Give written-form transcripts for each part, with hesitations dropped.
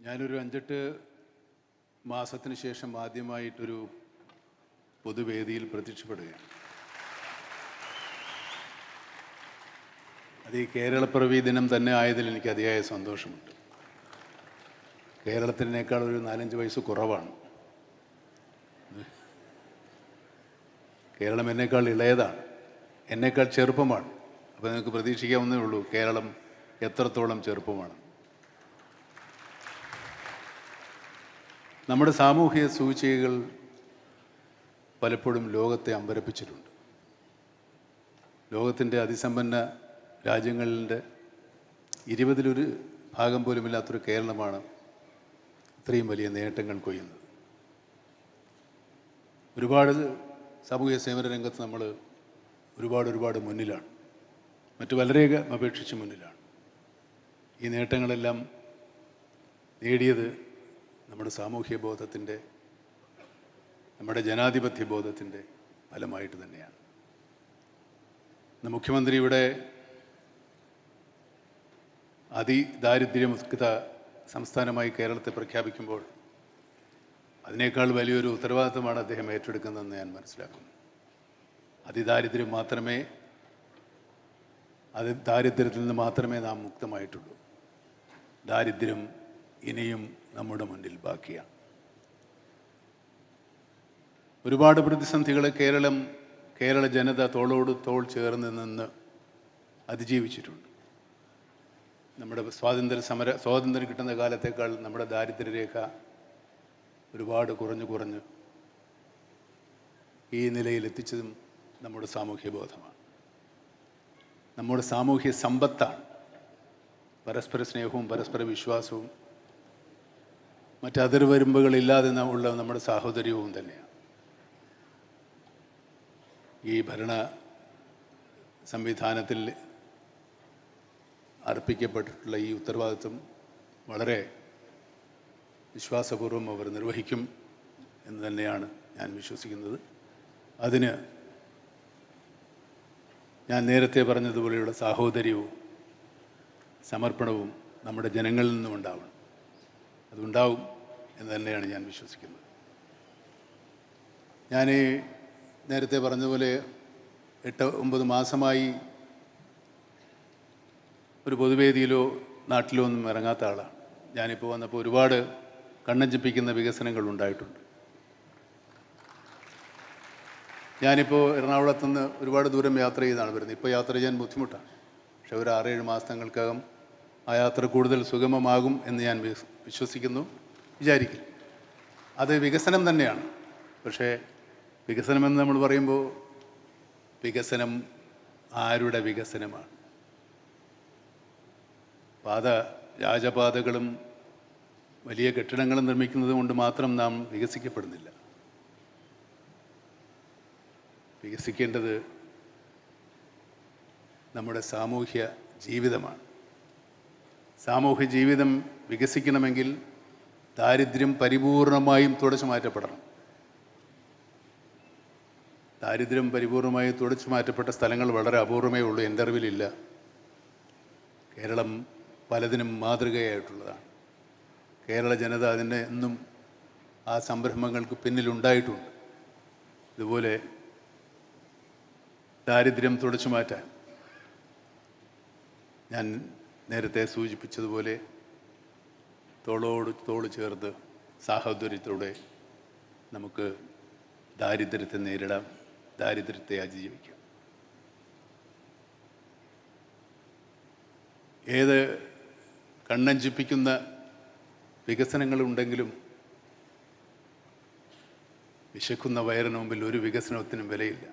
ഞാനൊരു 5-8 മാസത്തിന് ശേഷം ആദ്യമായിട്ടൊരു പൊതുവേദിയിൽ പ്രത്യക്ഷപ്പെടുകയാണ്. അത് ഈ കേരളപ്പിറവി ദിനം തന്നെ ആയതിൽ എനിക്ക് അതിയായ സന്തോഷമുണ്ട്. കേരളത്തിനേക്കാൾ ഒരു 4-5 വയസ്സ് കുറവാണ്. കേരളം എന്നേക്കാൾ ഇളയതാണ്, എന്നേക്കാൾ ചെറുപ്പമാണ്. അപ്പോൾ നിങ്ങൾക്ക് പ്രതീക്ഷിക്കാവുന്നേ ഉള്ളൂ കേരളം എത്രത്തോളം ചെറുപ്പമാണ്. നമ്മുടെ സാമൂഹിക സൂചികകൾ പലപ്പോഴും ലോകത്തെ അമ്പരപ്പിച്ചിട്ടുണ്ട്. ലോകത്തിൻ്റെ അതിസമ്പന്ന രാജ്യങ്ങളുടെ 20-ലൊരു ഭാഗം പോലുമില്ലാത്തൊരു കേരളമാണ് ഇത്രയും വലിയ നേട്ടങ്ങൾ കൊയ്യുന്നത്. ഒരുപാട് സാമൂഹ്യ സേവന രംഗത്ത് നമ്മൾ ഒരുപാട് മുന്നിലാണ്, മറ്റു പലരെയും അപേക്ഷിച്ച് മുന്നിലാണ്. ഈ നേട്ടങ്ങളെല്ലാം നേടിയത് നമ്മുടെ സാമൂഹ്യ ബോധത്തിൻ്റെ, നമ്മുടെ ജനാധിപത്യ ബോധത്തിൻ്റെ ഫലമായിട്ട് തന്നെയാണ്. ഇന്ന് മുഖ്യമന്ത്രി ഇവിടെ അതിദാരിദ്ര്യമുക്ത സംസ്ഥാനമായി കേരളത്തെ പ്രഖ്യാപിക്കുമ്പോൾ അതിനേക്കാൾ വലിയൊരു ഉത്തരവാദിത്തമാണ് അദ്ദേഹം ഏറ്റെടുക്കുന്നതെന്ന് ഞാൻ മനസ്സിലാക്കുന്നു. അതിദാരിദ്ര്യം മാത്രമേ, ദാരിദ്ര്യത്തിൽ നിന്ന് മാത്രമേ നാം മുക്തമായിട്ടുള്ളൂ. ദാരിദ്ര്യം ഇനിയും നമ്മുടെ മുന്നിൽ ബാക്കിയാണ്. ഒരുപാട് പ്രതിസന്ധികളെ കേരള ജനത തോളോട് തോൾ ചേർന്ന് നിന്ന് അതിജീവിച്ചിട്ടുണ്ട്. നമ്മുടെ സ്വാതന്ത്ര്യം കിട്ടുന്ന കാലത്തേക്കാൾ നമ്മുടെ ദാരിദ്ര്യരേഖ ഒരുപാട് കുറഞ്ഞ് ഈ നിലയിലെത്തിച്ചതും നമ്മുടെ സാമൂഹ്യ ബോധമാണ്, നമ്മുടെ സാമൂഹ്യ സമ്പത്താണ്. പരസ്പര സ്നേഹവും പരസ്പര വിശ്വാസവും മറ്റ് അതിർവരുമ്പുകളില്ലാതെ ഉള്ള നമ്മുടെ സാഹോദര്യവും തന്നെയാണ്. ഈ ഭരണ സംവിധാനത്തിൽ അർപ്പിക്കപ്പെട്ടിട്ടുള്ള ഈ ഉത്തരവാദിത്വം വളരെ വിശ്വാസപൂർവ്വം അവർ നിർവഹിക്കും എന്ന് തന്നെയാണ് ഞാൻ വിശ്വസിക്കുന്നത്. അതിന് ഞാൻ നേരത്തെ പറഞ്ഞതുപോലെയുള്ള സാഹോദര്യവും സമർപ്പണവും നമ്മുടെ ജനങ്ങളിൽ നിന്നും ഉണ്ടാവണം. അതുണ്ടാവും എന്ന് തന്നെയാണ് ഞാൻ വിശ്വസിക്കുന്നത്. ഞാൻ നേരത്തെ പറഞ്ഞതുപോലെ 8-9 മാസമായി ഒരു പൊതുവേദിയിലോ നാട്ടിലോ ഒന്നും ഇറങ്ങാത്ത ആളാണ്. ഞാനിപ്പോൾ വന്നപ്പോൾ ഒരുപാട് കണ്ണഞ്ചിപ്പിക്കുന്ന വികസനങ്ങൾ ഉണ്ടായിട്ടുണ്ട്. ഞാനിപ്പോൾ എറണാകുളത്തുനിന്ന് ഒരുപാട് ദൂരം യാത്ര ചെയ്താണ് വരുന്നത്. ഇപ്പോൾ യാത്ര ചെയ്യാൻ ബുദ്ധിമുട്ടാണ്, പക്ഷേ ഒരു 6-7 മാസങ്ങൾക്കകം ആ യാത്ര കൂടുതൽ സുഗമമാകും എന്ന് ഞാൻ വിചാരിക്കും. അത് വികസനം തന്നെയാണ്. പക്ഷേ വികസനമെന്ന് നമ്മൾ പറയുമ്പോൾ വികസനം ആരുടെ വികസനമാണ്? രാജപാതകളും വലിയ കെട്ടിടങ്ങളും നിർമ്മിക്കുന്നത് കൊണ്ട് മാത്രം നാം വികസിക്കപ്പെടുന്നില്ല. വികസിക്കേണ്ടത് നമ്മുടെ സാമൂഹ്യ ജീവിതമാണ്. സാമൂഹ്യ ജീവിതം വികസിക്കണമെങ്കിൽ ദാരിദ്ര്യം പരിപൂർണമായും തുടച്ചു മാറ്റപ്പെടണം. ദാരിദ്ര്യം പരിപൂർണമായും തുടച്ചു മാറ്റപ്പെട്ട സ്ഥലങ്ങൾ വളരെ അപൂർവമേ ഉള്ളൂ, എൻ്റെ അറിവിലില്ല. കേരളം പലതിനും മാതൃകയായിട്ടുള്ളതാണ്. കേരള ജനത അതിൻ്റെ എന്നും ആ സംരംഭങ്ങൾക്ക് പിന്നിലുണ്ടായിട്ടുണ്ട്. ഇതുപോലെ ദാരിദ്ര്യം തുടച്ചു മാറ്റാൻ ഞാൻ നേരത്തെ സൂചിപ്പിച്ചതുപോലെ തോളോട് തോള് ചേർത്ത് സാഹോദര്യത്തോടെ നമുക്ക് ദാരിദ്ര്യത്തെ നേരിടാം, ദാരിദ്ര്യത്തെ അതിജീവിക്കാം. ഏത് കണ്ണഞ്ചിപ്പിക്കുന്ന വികസനങ്ങളുണ്ടെങ്കിലും വിശക്കുന്ന വയറിന് മുമ്പിൽ ഒരു വികസനത്തിനും വിലയില്ല.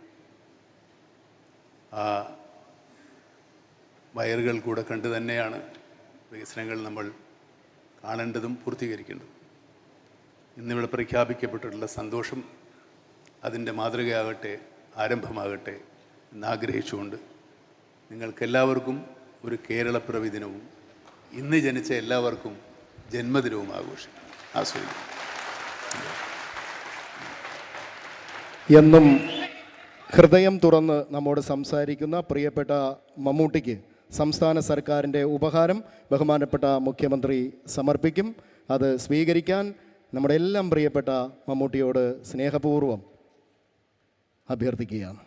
ആ വയറുകൾ കൂടെ കണ്ടു തന്നെയാണ് വികസനങ്ങൾ നമ്മൾ കാണേണ്ടതും പൂർത്തീകരിക്കേണ്ടതും. ഇന്നിവിടെ പ്രഖ്യാപിക്കപ്പെട്ടിട്ടുള്ള സന്തോഷം അതിൻ്റെ മാതൃകയാകട്ടെ, ആരംഭമാകട്ടെ എന്നാഗ്രഹിച്ചുകൊണ്ട് നിങ്ങൾക്കെല്ലാവർക്കും ഒരു കേരളപ്പിറവി ദിനവും ഇന്ന് ജനിച്ച എല്ലാവർക്കും ജന്മദിനവും ആസ്വദിക്കും. എന്നും ഹൃദയം തുറന്ന് നമ്മോട് സംസാരിക്കുന്ന പ്രിയപ്പെട്ട മമ്മൂട്ടിക്ക് സംസ്ഥാന സർക്കാരിൻ്റെ ഉപഹാരം ബഹുമാനപ്പെട്ട മുഖ്യമന്ത്രി സമർപ്പിക്കും. അത് സ്വീകരിക്കാൻ നമ്മുടെ എല്ലാം പ്രിയപ്പെട്ട മമ്മൂട്ടിയോട് സ്നേഹപൂർവ്വം അഭ്യർത്ഥിക്കുകയാണ്.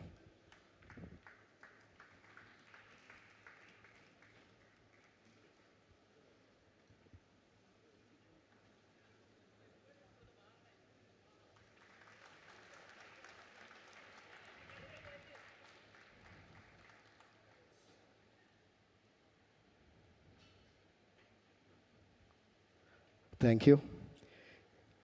Thank you.